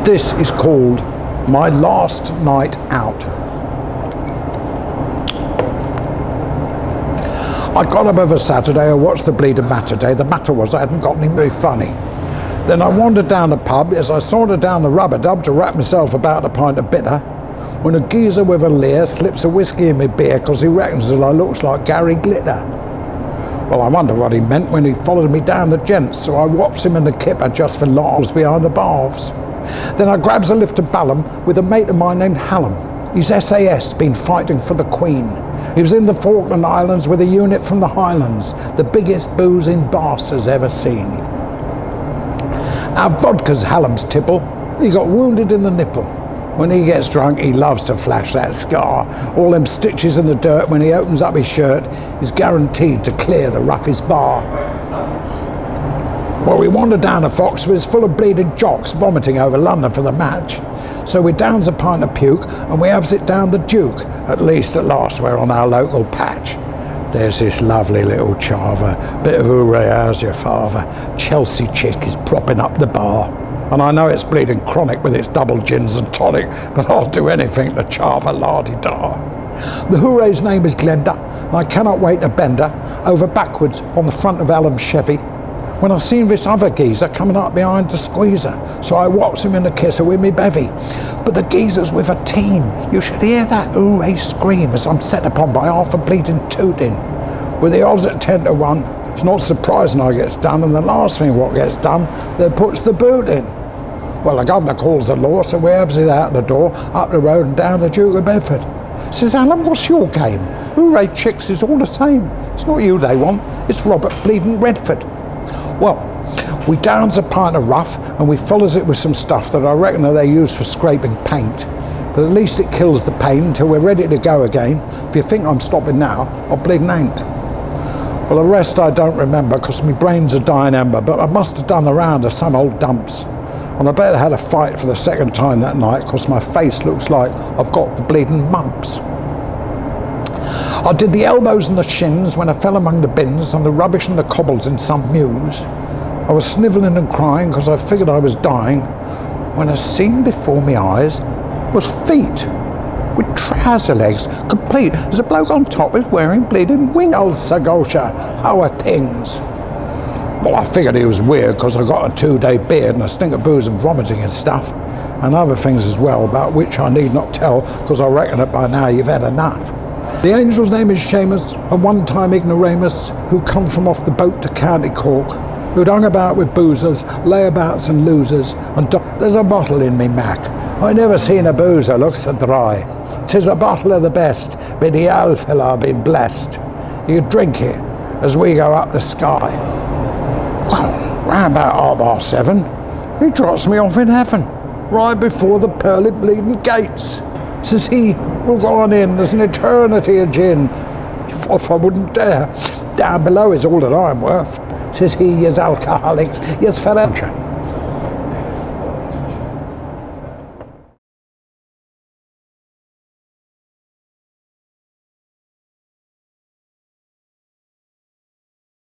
This is called my last night out. I got up over Saturday, I watched the bleeding Matter Day. The matter was I hadn't got any very funny. Then I wandered down the pub as I sauntered down the rubber dub to wrap myself about a pint of bitter, when a geezer with a leer slips a whiskey in my beer because he reckons that I looks like Gary Glitter. Well, I wonder what he meant when he followed me down the gents, so I whops him in the kipper just for laughs behind the baths. Then I grabs a lift to Balham with a mate of mine named Hallam. He's SAS, been fighting for the Queen. He was in the Falkland Islands with a unit from the Highlands, the biggest boozing boss has ever seen. Our vodka's Hallam's tipple. He got wounded in the nipple. When he gets drunk, he loves to flash that scar. All them stitches in the dirt when he opens up his shirt is guaranteed to clear the roughest bar. Well, we wandered down a Fox, was full of bleeding jocks vomiting over London for the match. So we downs a pint of puke and we haves it down the Duke. At least at last we're on our local patch. There's this lovely little charver, bit of hooray, how's your father? Chelsea chick is propping up the bar. And I know it's bleeding chronic with its double gins and tonic, but I'll do anything to charve a la-di-da. The hooray's name is Glenda, and I cannot wait to bend her over backwards on the front of Hallam's Chevy, when I seen this other geezer coming up behind to squeeze her, so I whops him in the kisser with me bevy. But the geezer's with a team. You should hear that hooray scream as I'm set upon by half a bleeding tooting. With the odds at 10 to 1, it's not surprising I gets done, and the last thing what gets done, they puts the boot in. Well, the governor calls the law, so we haves it out the door, up the road and down the Duke of Bedford. Says, Hallam, what's your game? Hooray chicks is all the same. It's not you they want, it's Robert bleeding Redford. Well, we downs a pint of rough and we follows it with some stuff that I reckon that they use for scraping paint. But at least it kills the pain until we're ready to go again. If you think I'm stopping now, I bleeding ain't. Well, the rest I don't remember because my brain's a dying ember, but I must have done the round of some old dumps. And I bet I had a fight for the second time that night because my face looks like I've got the bleeding mumps. I did the elbows and the shins when I fell among the bins and the rubbish and the cobbles in some mews. I was snivelling and crying because I figured I was dying, when a scene before me eyes was feet with trouser legs, complete as a bloke on top is wearing bleeding wing. Old Sagosha, how are things? Well, I figured he was weird because I got a 2-day beard and a stink of booze and vomiting and stuff, and other things as well, about which I need not tell because I reckon that by now you've had enough. The angel's name is Seamus, a one-time ignoramus who come from off the boat to County Cork, who'd hung about with boozers, layabouts and losers, and there's a bottle in me, Mac. I never seen a boozer look so dry. 'Tis a bottle of the best, by the old fella been blessed. You drink it as we go up the sky. Well, round about 7:30, he drops me off in heaven, right before the pearly bleeding gates. Says he, we'll go on in, there's an eternity of gin. If I wouldn't dare. Down below is all that I'm worth. Says he, yous alcoholics, yous forever.